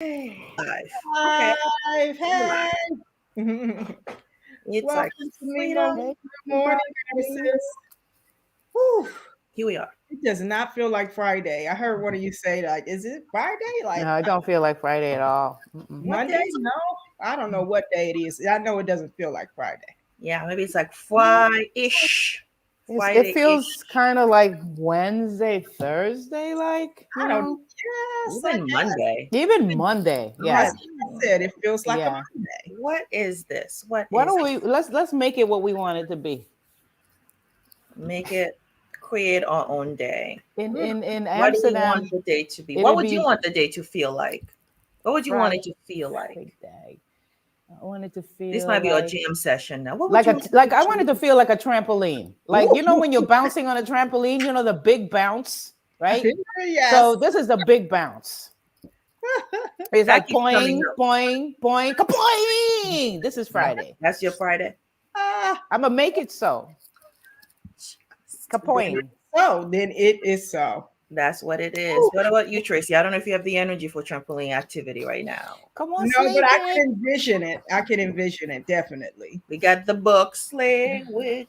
Live. Okay. Live, Live. hey. It's like Welcome to Nemo. freedom. Good Hey, morning, everybody. Genesis. Whew. Here we are. It does not feel like Friday. I heard one of you say, like, is it Friday? No, Like I don't feel like Friday at all. Mm-mm. What day Monday? is it? No, I don't know what day it is. I know it doesn't feel like Friday. Yeah, maybe it's like Friday-ish. It feels Friday-ish. kind of like Wednesday, Thursday, like, I don't know. Yes, I Even guess. Monday. even Monday. As Yeah. I said, it feels like a Yeah. Monday. What is this? What Why is don't we let's make it what we want it to be. make it create our own day? In What do we want Amsterdam, the day to be? What it'd would you be want the day to feel like? What would you want it to feel like? Friday. I want it to This feel might be our jam session now. What would like you a want like it I to want it to feel like a trampoline. Like Ooh, when you're bouncing on a trampoline, the big bounce, right? yes. So this is the big bounce. It's that like keeps coming boing, up? boing, boing, kapoing. This is Friday. That's your Friday. Ah, I'm gonna make it so. then Kapoing. then it is so. That's what it is. What about you, Tracy? I don't know if you have the energy for trampoline activity right now. Come on, No, but Slay I Gang. can envision it. I can envision it definitely. We got the book Slay with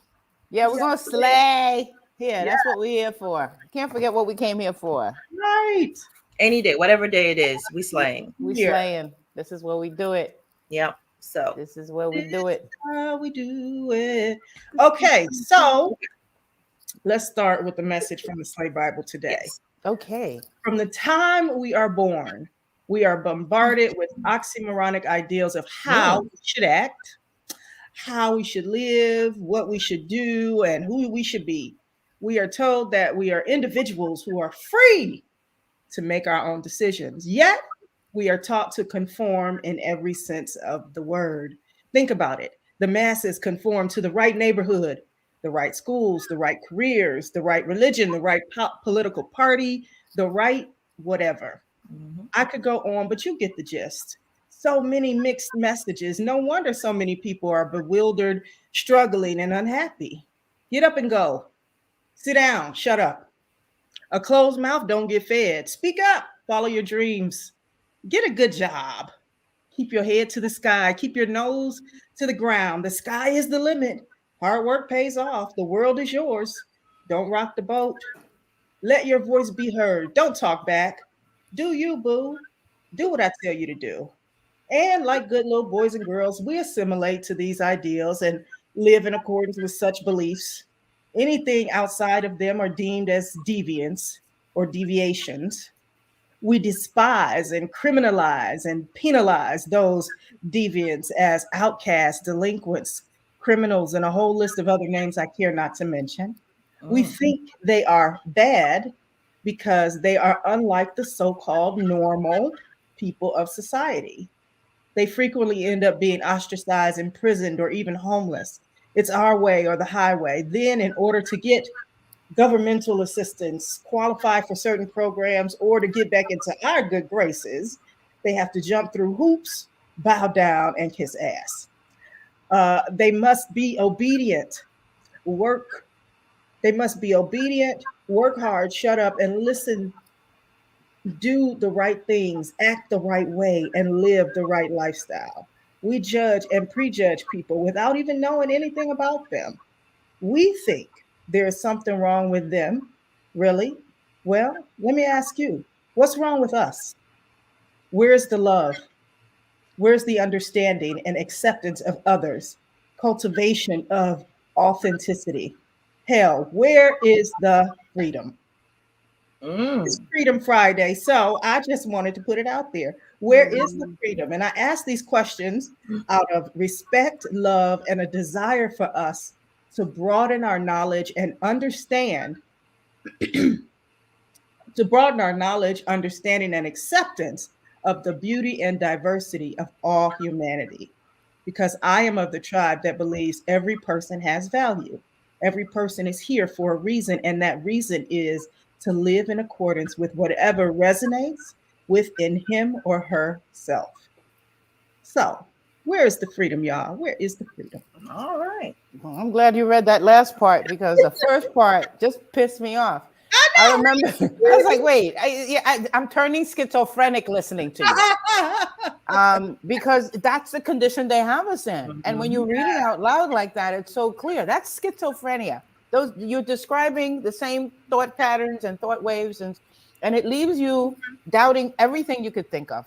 Yeah, we're gonna Slay. slay. Here, Yeah, that's what we're here for. Can't forget what we came here for. right. Any day, whatever day it is, we slaying. We Here. slaying. This is where we do it. Yep. So This is where we This do is it. how we do it. Okay, so let's start with the message from the Slave Bible today. yes. Okay. From the time we are born, we are bombarded with oxymoronic ideals of how Mm. we should act, how we should live, what we should do, and who we should be. We are told that we are individuals who are free to make our own decisions. Yet, we are taught to conform in every sense of the word. Think about it. The masses conform to the right neighborhood, the right schools, the right careers, the right religion, the right political party, the right whatever. Mhm. I could go on, but you get the gist. So many mixed messages. No wonder so many people are bewildered, struggling, and unhappy. Get up and go. Sit down. Shut up. A closed mouth don't get fed. Speak up. Follow your dreams. Get a good job. Keep your head to the sky. Keep your nose to the ground. The sky is the limit. Hard work pays off. The world is yours. Don't rock the boat. Let your voice be heard. Don't talk back. Do you, boo. Do what I tell you to do. And like good little boys and girls, we assimilate to these ideals and live in accordance with such beliefs. Anything outside of them are deemed as deviance or deviations. We despise and criminalize and penalize those deviants as outcasts, delinquents, criminals, and a whole list of other names I care not to mention. We Mm. think they are bad because they are unlike the so called normal people of society. They frequently end up being ostracized, imprisoned, or even homeless. It's our way or the highway. Then, in order to get governmental assistance, qualify for certain programs, or to get back into our good graces, they have to jump through hoops, bow down, and kiss ass. They must be obedient, work. They must be obedient, work hard, shut up, and listen, do the right things, act the right way, and live the right lifestyle. We judge and prejudge people without even knowing anything about them. We think there is something wrong with them. Really? Well, let me ask you, what's wrong with us? Where's the love? Where's the understanding and acceptance of others? Cultivation of authenticity. Hell, where is the freedom? It's Mm. Freedom Friday. So I just wanted to put it out there. Where is the freedom? And I ask these questions out of respect, love, and a desire for us to broaden our knowledge and understand, to broaden our knowledge, understanding, and acceptance of the beauty and diversity of all humanity. Because I am of the tribe that believes every person has value. Every person is here for a reason, and that reason is to live in accordance with whatever resonates within him or herself. So, where is the freedom, y'all? Where is the freedom? All right. Well, I'm glad you read that last part because the first part just pissed me off. I remember. I was like, wait, I'm turning schizophrenic listening to you. Because that's the condition they have us in. And when you read it out loud like that, it's so clear. That's schizophrenia. Those you're describing the same thought patterns and thought waves, and it leaves you doubting everything you could think of.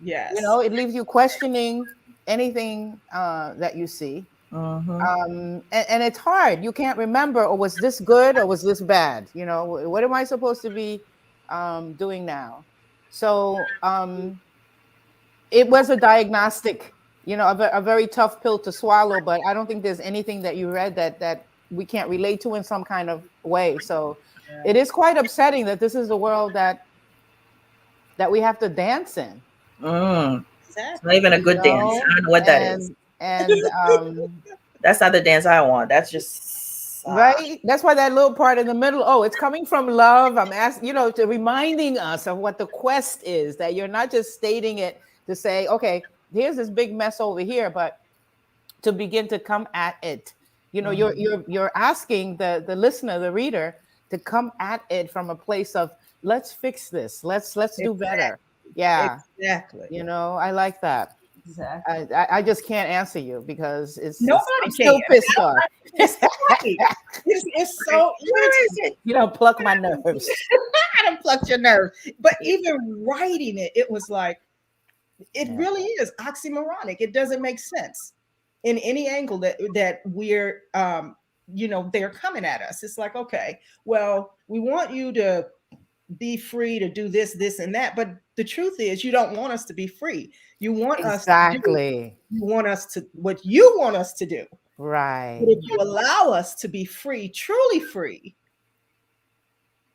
Yes. You know, it leaves you questioning anything that you see. And it's hard. You can't remember, or was this good or was this bad? You know, what am I supposed to be doing now? So it was a diagnostic, you know, a very tough pill to swallow, but I don't think there's anything that you read that we can't relate to in some kind of way. So it is quite upsetting that this is the world that we have to dance in. It's not even a good dance. I don't know what that is. And that's not the dance I want. That's just right. That's why that little part in the middle. Oh, it's coming from love. I'm asking, you know, to reminding us of what the quest is. That you're not just stating it to say, okay, here's this big mess over here, but to begin to come at it. You know, you're asking the listener, the reader, to come at it from a place of let's fix this. Let's do better. Yeah, exactly. You know, I like that. Exactly. I just can't answer you because nobody I'm can. still pissed off. It's so irritating. You don't pluck my nerves. I don't pluck your nerves. But even writing it, it was like, it really is oxymoronic. It doesn't make sense in any angle that we're you know, they're coming at us. It's like, okay, well, we want you to be free to do this, this, and that. But the truth is, you don't want us to be free. You want us to do, you want us to what you want us to do. Right. But if you allow us to be free, truly free,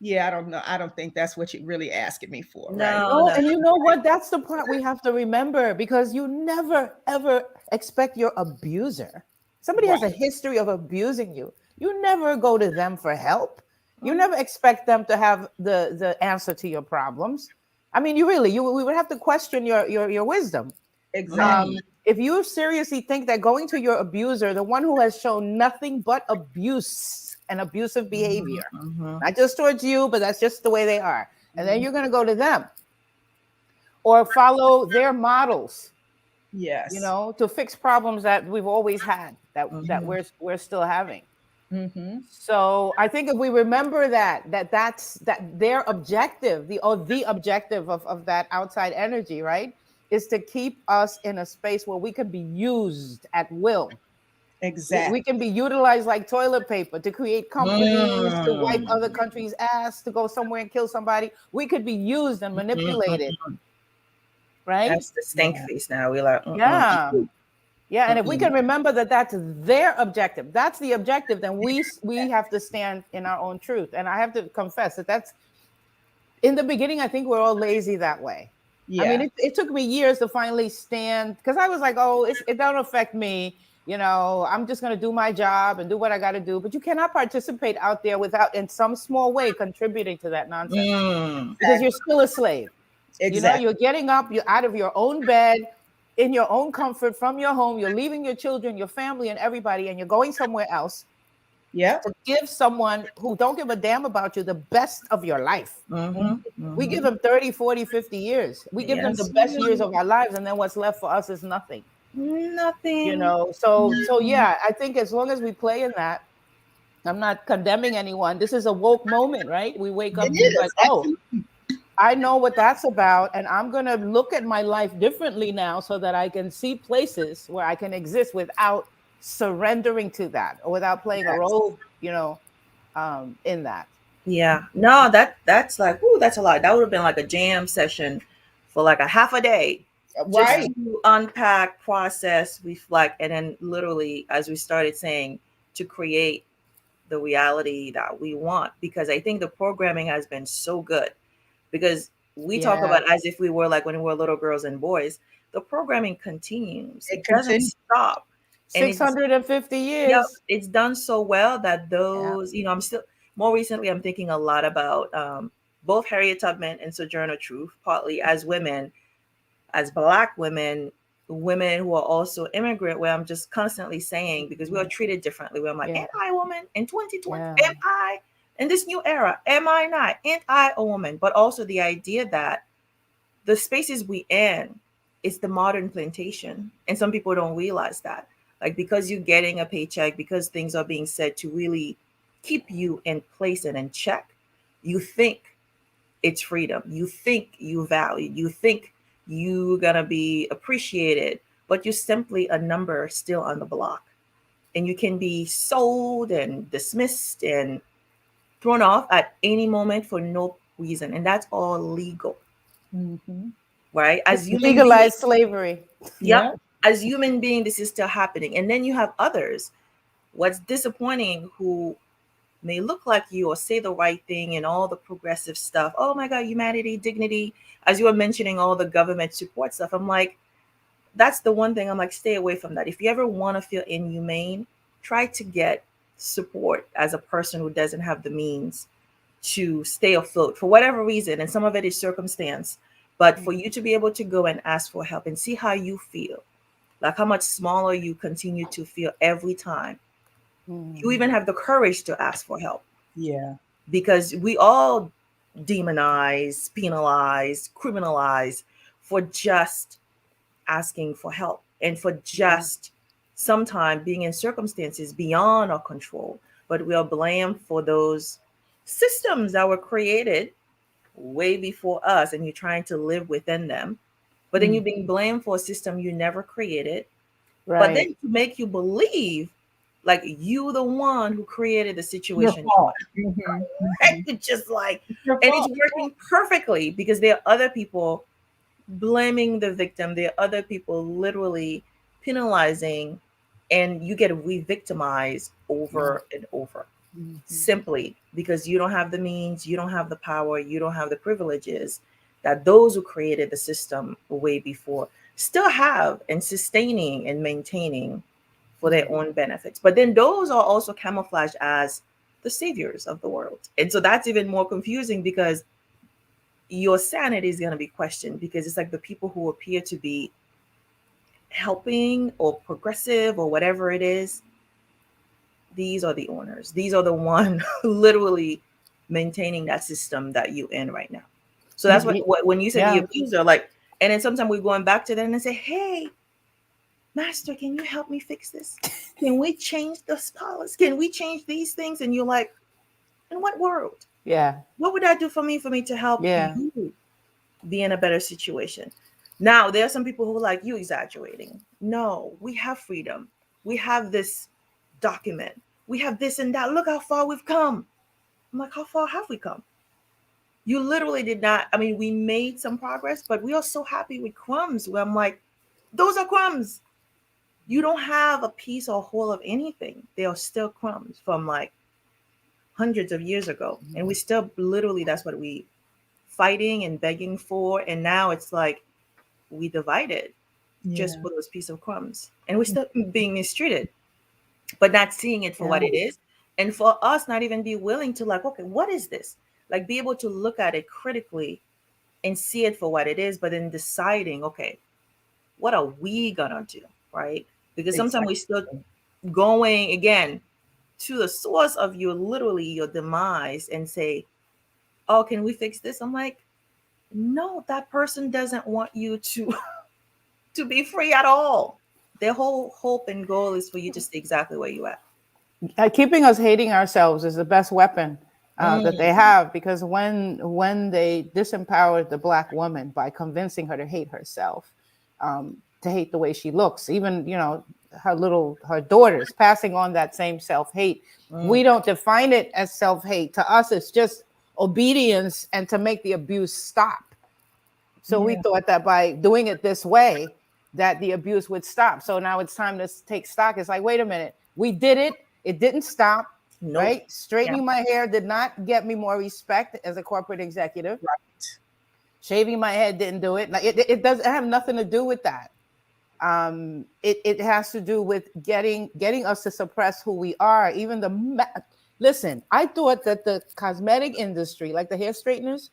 I don't know. I don't think that's what you're really asking me for. No, and you know what? That's the part we have to remember, because you never, ever expect your abuser. Somebody has a history of abusing you. You never go to them for help. You never expect them to have the answer to your problems. I mean, we would have to question your wisdom. Exactly. If you seriously think that going to your abuser, the one who has shown nothing but abuse and abusive behavior, not just towards you, but that's just the way they are, and then you're going to go to them or follow their models, yes, you know, to fix problems that we've always had, that we're still having. So I think if we remember that's their objective, the objective of that outside energy, right, is to keep us in a space where we can be used at will. Exactly. We can be utilized like toilet paper to create companies, to wipe other countries' ass, to go somewhere and kill somebody. We could be used and manipulated. Right? That's the stink face now. We're like, Yeah, and if we can remember that that's their objective, that's the objective, then we have to stand in our own truth. And I have to confess that that's, in the beginning, I think we're all lazy that way. Yeah. I mean, it took me years to finally stand, because I was like, oh, it don't affect me. You know, I'm just going to do my job and do what I got to do. But you cannot participate out there without, in some small way, contributing to that nonsense. Because you're still a slave. Exactly. You know, you're getting up, you're out of your own bed, in your own comfort, from your home, you're leaving your children, your family, and everybody, and you're going somewhere else. Yeah. To give someone who don't give a damn about you the best of your life. We give them 30, 40, 50 years. We give them the best years of our lives, and then what's left for us is nothing. Nothing. You know, so yeah, I think as long as we play in that, I'm not condemning anyone. This is a woke moment, right? We wake up and like, oh, I know what that's about, and I'm going to look at my life differently now so that I can see places where I can exist without surrendering to that, or without playing a role, you know, in that. Yeah. No, that's like, ooh, that's a lot. That would have been like a jam session for like a half a day. Right. Just to unpack, process, reflect, and then literally, as we started saying, to create the reality that we want. Because I think the programming has been so good. Because we talk about as if we were like when we were little girls and boys, the programming continues. It doesn't stop. 650 years. Yep, it's done so well that those, you know, more recently, I'm thinking a lot about both Harriet Tubman and Sojourner Truth, partly as women, as Black women who are also immigrant, where I'm just constantly saying, because we are treated differently, where I'm like, am I a woman in 2020? Am I? in this new era, am I not? Ain't I a woman? But also the idea that the spaces we in is the modern plantation. And some people don't realize that. Like because you're getting a paycheck, because things are being said to really keep you in place and in check, you think it's freedom. You think you value. You think you're gonna be appreciated, but you're simply a number still on the block. And you can be sold and dismissed and thrown off at any moment for no reason. And that's all legal, Mm-hmm. right? As human beings, Legalized slavery. yep. Yeah. As human being, this is still happening. And then you have others. What's disappointing who may look like you or say the right thing and all the progressive stuff. Oh my God, humanity, dignity. As you were mentioning all the government support stuff, I'm like, that's the one thing I'm like, stay away from that. If you ever want to feel inhumane, try to get support as a person who doesn't have the means to stay afloat for whatever reason. And some of it is circumstance. But for you to be able to go and ask for help and see how you feel, like how much smaller you continue to feel every time you even have the courage to ask for help. Yeah. Because we all demonize, penalize, criminalize for just asking for help and for just sometimes being in circumstances beyond our control. But we are blamed for those systems that were created way before us, and you're trying to live within them. But then you're being blamed for a system you never created. But then Right. to make you believe like you the one who created the Your situation fault. Mm-hmm. right? It's just like, It's your and it's fault. working perfectly because there are other people blaming the victim. There are other people literally penalizing, and you get re-victimized over and over simply because you don't have the means, you don't have the power, you don't have the privileges that those who created the system way before still have and sustaining and maintaining for their own benefits. But then those are also camouflaged as the saviors of the world. And so that's even more confusing because your sanity is going to be questioned because it's like the people who appear to be helping or progressive or whatever it is, these are the owners. These are the one literally maintaining that system that you in right now. So that's what when you say the Yeah. abuser, like, and then sometimes we're going back to them and say, hey, master, can you help me fix this? Can we change this policy? Can we change these things? And you're like, in what world? Yeah. What would that do for me to help Yeah. you be in a better situation? Now, there are some people who are like, you exaggerating. No, we have freedom. We have this document. We have this and that. Look how far we've come. I'm like, how far have we come? You literally did not. I mean, we made some progress, but we are so happy with crumbs where I'm like, those are crumbs. You don't have a piece or whole of anything. They are still crumbs from like hundreds of years ago. And we still literally, that's what we fighting and begging for. And now it's like we divided just Yeah. for those piece of crumbs. And we're still being mistreated, but not seeing it for what it is. And for us, not even be willing to like, okay, what is this? Like be able to look at it critically and see it for what it is, but then deciding, okay, what are we gonna do? Right? Because sometimes we still going again to the source of your literally your demise and say, oh, can we fix this? I'm like, no, that person doesn't want you to to be free at all. Their whole hope and goal is for you to stay exactly where you at. Keeping us hating ourselves is the best weapon that they have, because when they disempowered the black woman by convincing her to hate herself, to hate the way she looks, even her daughters passing on that same self-hate. We don't define it as self-hate. To us, it's just obedience and to make the abuse stop. So we thought that by doing it this way, that the abuse would stop. So now it's time to take stock. It's like, wait a minute, we did it. It didn't stop, Nope. right? Straightening my hair did not get me more respect as a corporate executive. Right. Shaving my head didn't do it. Like it doesn't have nothing to do with that. It has to do with getting us to suppress who we are. Even listen, I thought that the cosmetic industry, like the hair straighteners,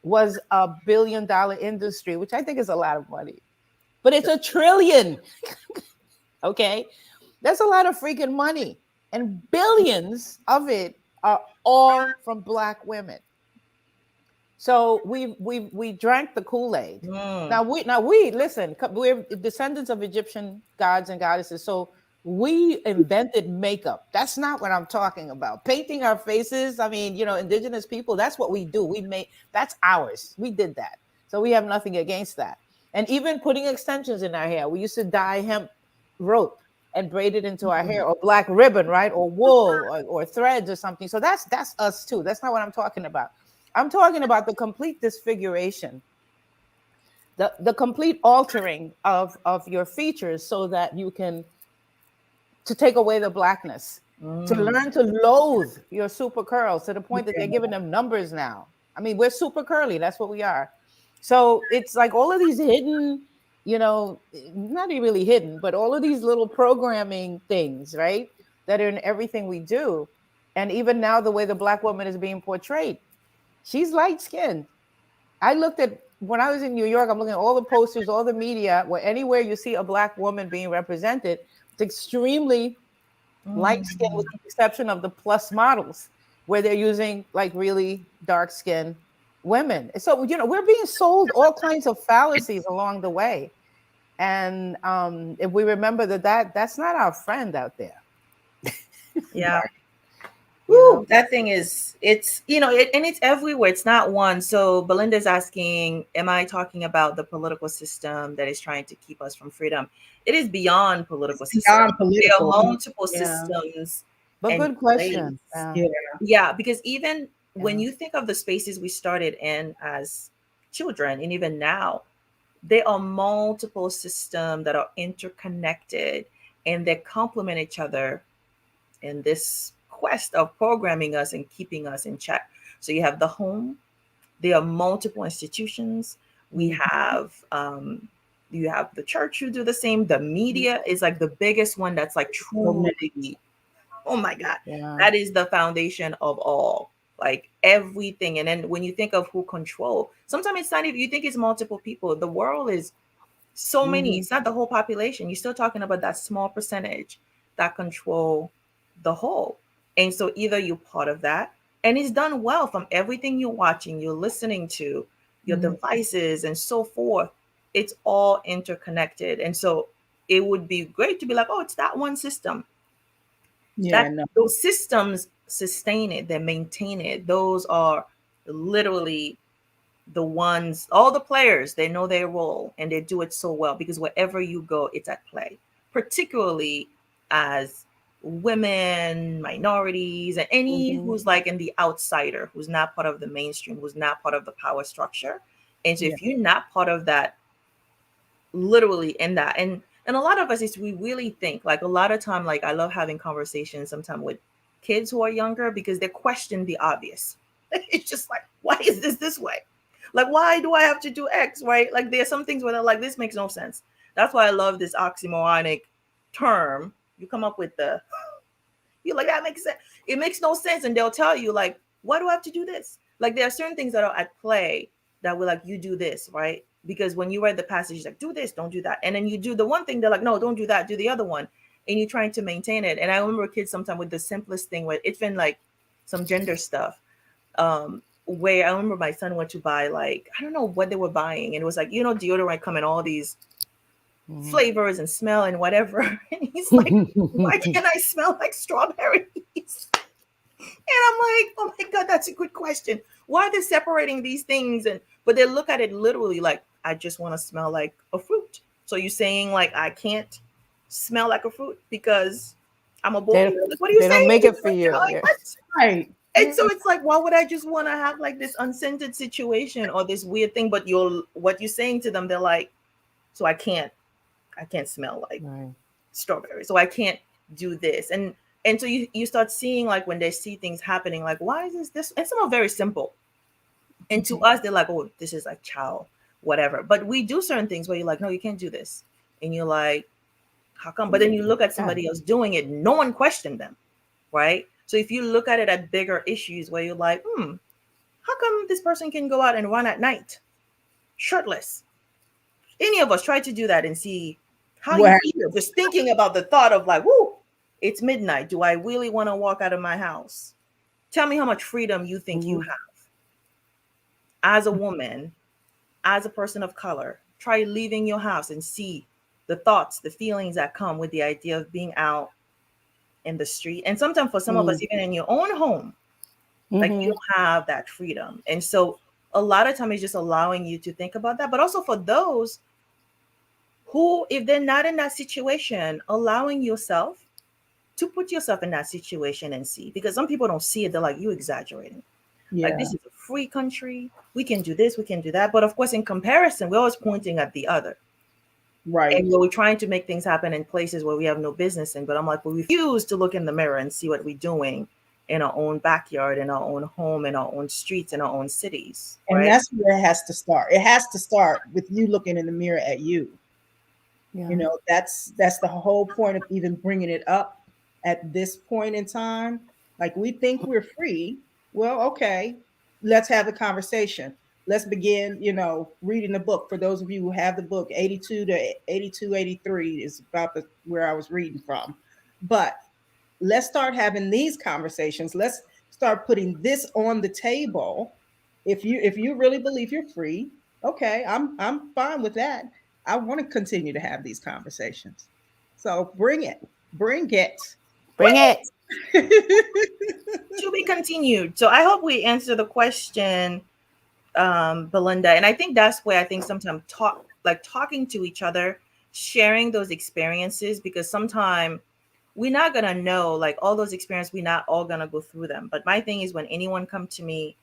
was a $1 billion industry, which I think is a lot of money, but it's $1 trillion. Okay. That's a lot of freaking money, and billions of it are all from Black women. So we drank the Kool-Aid. Now we listen. We're descendants of Egyptian gods and goddesses. So we invented makeup. That's not what I'm talking about. Painting our faces. I mean, indigenous people. That's what we do. That's ours. We did that. So we have nothing against that. And even putting extensions in our hair. We used to dye hemp rope and braid it into our hair, or black ribbon, right, or wool, or threads or something. So that's us too. That's not what I'm talking about. I'm talking about the complete disfiguration, the complete altering of your features, so that you can to take away the Blackness, to learn to loathe your super curls to the point that they're giving them numbers now. I mean, we're super curly. That's what we are. So it's like all of these hidden, not really hidden, but all of these little programming things, right, that are in everything we do. And even now, the way the Black woman is being portrayed, she's light skinned. I looked at, when I was in New York, I'm looking at all the posters, all the media, where anywhere you see a Black woman being represented, it's extremely light skinned, with the exception of the plus models, where they're using like really dark skinned women. So, we're being sold all kinds of fallacies along the way. And if we remember that's not our friend out there. Yeah. Woo, that thing is, it's, and it's everywhere. It's not one. So Belinda's asking, am I talking about the political system that is trying to keep us from freedom? It is beyond political system. There are multiple systems. But good question. Yeah, because even when you think of the spaces we started in as children, and even now, there are multiple systems that are interconnected, and they complement each other in this quest of programming us and keeping us in check. So you have the home, there are multiple institutions. We have you have the church who do the same. The media is like the biggest one that's like truly, oh my God, that is the foundation of all, like everything. And then when you think of who control, sometimes it's not even, you think it's multiple people. The world is so many, it's not the whole population. You're still talking about that small percentage that control the whole. And so either you're part of that, and it's done well from everything you're watching, you're listening to, your devices and so forth. It's all interconnected. And so it would be great to be like, oh, it's that one system. Those systems sustain it, they maintain it. Those are literally the ones, all the players, they know their role and they do it so well, because wherever you go, it's at play, particularly as women, minorities, and any who's like in the outsider, who's not part of the mainstream, who's not part of the power structure. And so if you're not part of that, literally in that, and a lot of us is, we really think, like a lot of time, like I love having conversations sometimes with kids who are younger, because they question the obvious. It's just like, why is this way? Like, why do I have to do X, right? Like there are some things where they're like, this makes no sense. That's why I love this oxymoronic term. You come up with you're like, that makes sense. It makes no sense. And they'll tell you like, why do I have to do this? Like there are certain things that are at play that we're like, you do this, right? Because when you read the passage, like, do this, don't do that. And then you do the one thing, they're like, no, don't do that, do the other one. And you're trying to maintain it. And I remember kids sometimes with the simplest thing, where it's been like some gender stuff. Where I remember my son went to buy, like, I don't know what they were buying. And it was like, deodorant come in all these flavors and smell and whatever. And he's like, why can't I smell like strawberries? And I'm like, oh my God, that's a good question. Why are they separating these things? But they look at it literally like, I just want to smell like a fruit. So you're saying like, I can't smell like a fruit because I'm a boy? Like, what are you saying? They don't make it for you. Like, right. And so it's like, why would I just want to have like this unscented situation or this weird thing? But what you're saying to them, they're like, so I can't smell like strawberry. So I can't do this. And so you start seeing, like, when they see things happening, like, why is this? And some are very simple. And to us, they're like, oh, this is like child, whatever. But we do certain things where you're like, no, you can't do this. And you're like, how come? But then you look at somebody else doing it. No one questioned them, right? So if you look at it at bigger issues where you're like, how come this person can go out and run at night shirtless? Any of us try to do that and see how you feel. Just thinking about the thought of like, whoo, it's midnight. Do I really want to walk out of my house Tell me how much freedom you think you have as a woman, as a person of color. Try leaving your house and see the thoughts, the feelings that come with the idea of being out in the street. And sometimes for some of us, even in your own home, like you don't have that freedom. And so a lot of time it's just allowing you to think about that. But also for those who, if they're not in that situation, allowing yourself to put yourself in that situation and see, because some people don't see it. They're like, you exaggerating. Like, this is a free country. We can do this, we can do that. But of course, in comparison, we're always pointing at the other. Right. And we're trying to make things happen in places where we have no business in. But I'm like, we refuse to look in the mirror and see what we're doing in our own backyard, in our own home, in our own streets, in our own cities. And right? that's where it has to start. It has to start with you looking in the mirror at you. Yeah. You know, that's the whole point of even bringing it up at this point in time. Like, we think we're free. Well, okay, let's have a conversation. Let's begin, you know, reading the book. For those of you who have the book, 82 to 82, 83 is about where I was reading from. But let's start having these conversations. Let's start putting this on the table. If you really believe you're free, okay, I'm fine with that. I want to continue to have these conversations. So bring it. To be continued. So I hope we answer the question, Belinda. And I think that's where I think sometimes talking to each other, sharing those experiences, because sometimes we're not gonna know, like, all those experiences, we're not all gonna go through them. But my thing is, when anyone come to me,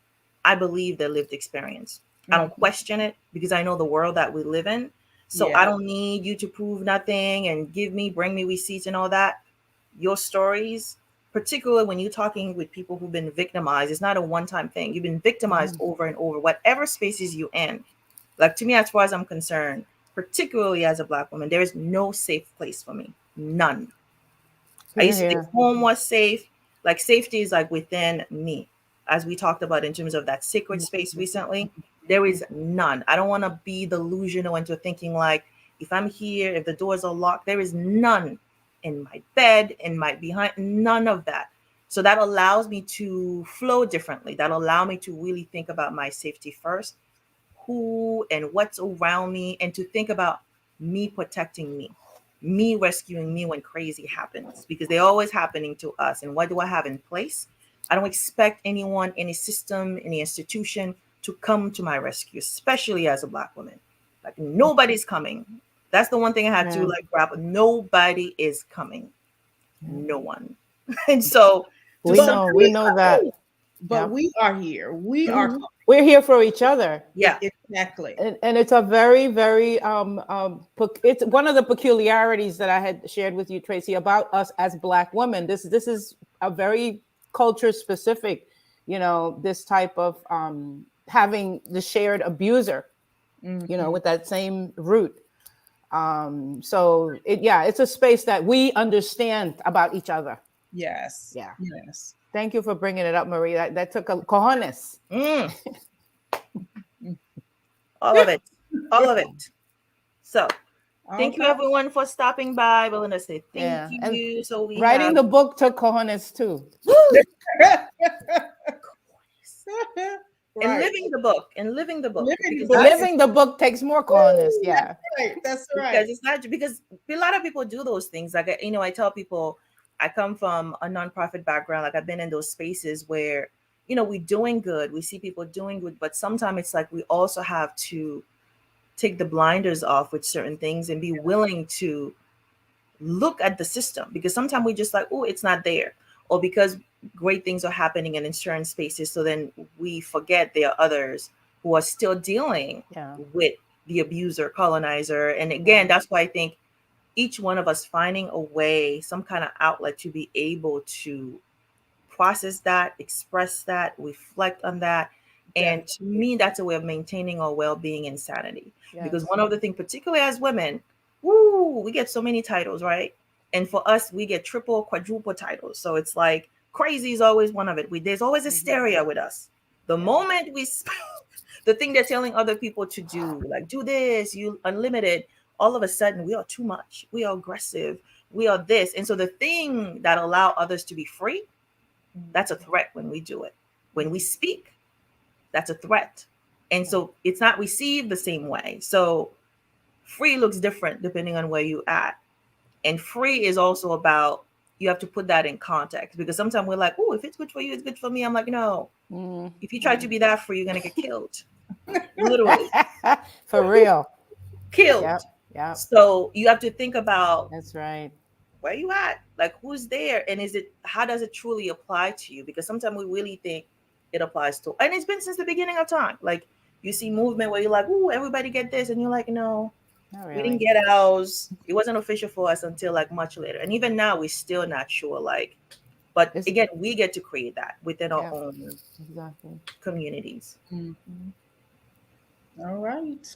I believe their lived experience. I don't question it, because I know the world that we live in. So I don't need you to prove nothing and bring me receipts and all that. Your stories, particularly when you're talking with people who've been victimized, it's not a one-time thing. You've been victimized over and over, whatever spaces you in. Like, to me, as far as I'm concerned, particularly as a Black woman, there is no safe place for me. None. I used to think home was safe. Like, safety is like within me, as we talked about in terms of that sacred space recently. There is none. I don't want to be delusional into thinking like, if I'm here, if the doors are locked, there is none in my bed, in my behind, none of that. So that allows me to flow differently. That allow me to really think about my safety first, who and what's around me, and to think about me protecting me rescuing me when crazy happens, because they're always happening to us. And what do I have in place? I don't expect anyone, any system, any institution to come to my rescue, especially as a Black woman. Like, nobody's coming. That's the one thing I had to like grab. Nobody is coming. No one. And so we know that. But we are here. We're here for each other. Yeah, exactly. And it's a very, very it's one of the peculiarities that I had shared with you, Tracy, about us as Black women. This is a very culture specific, you know, this type of having the shared abuser, you know, with that same root. So it's a space that we understand about each other. Yes. Yeah. Yes. Thank you for bringing it up, Marie. That took a cojones. All of it. So thank you everyone for stopping by. We're gonna say thank you. And so writing the book took cojones too. And living the book. Living the book takes more cojones. Yeah. That's right. Because it's not, because a lot of people do those things. Like, you know, I tell people, I come from a nonprofit background. Like, I've been in those spaces where, you know, we're doing good. We see people doing good, but sometimes it's like we also have to take the blinders off with certain things and be willing to look at the system, because sometimes we just like, oh, it's not there, or because great things are happening in certain spaces, so then we forget there are others who are still dealing with the abuser, colonizer. And again, that's why I think each one of us finding a way, some kind of outlet to be able to process that, express that, reflect on that. And to me, that's a way of maintaining our well-being and sanity. Because one of the things, particularly as women, we get so many titles, right? And for us, we get triple, quadruple titles. So it's like, crazy is always one of it. There's always hysteria with us. The moment we, the thing they're telling other people to do, like, do this, you unlimited, all of a sudden we are too much. We are aggressive. We are this. And so the thing that allow others to be free That's a threat when we do it. When we speak, that's a threat. And so it's not received the same way. So free looks different depending on where you at. And free is also about, you have to put that in context, because sometimes we're like, oh, if it's good for you, it's good for me. I'm like, no, if you try to be that free, you're going to get killed. Literally. For real. Killed. Yep. Yep. So you have to think about, that's right, where you at? Like, who's there? And how does it truly apply to you? Because sometimes we really think it applies to, and it's been since the beginning of time. Like, you see movement where you're like, oh, everybody get this. And you're like, no, really. we didn't get ours. It wasn't official for us until like much later. And even now, we're still not sure. Like, but again, we get to create that within our own communities. All right.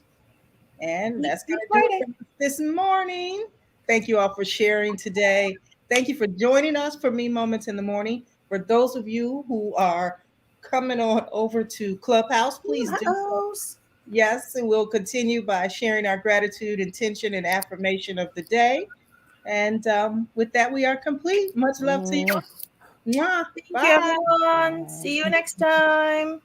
And that's going to do it this morning. Thank you all for sharing today. Thank you for joining us for Me Moments in the Morning. For those of you who are coming on over to Clubhouse, please do so. Yes, and we'll continue by sharing our gratitude, intention, and affirmation of the day. And with that, we are complete. Much love to you. Thank you, everyone. See you next time.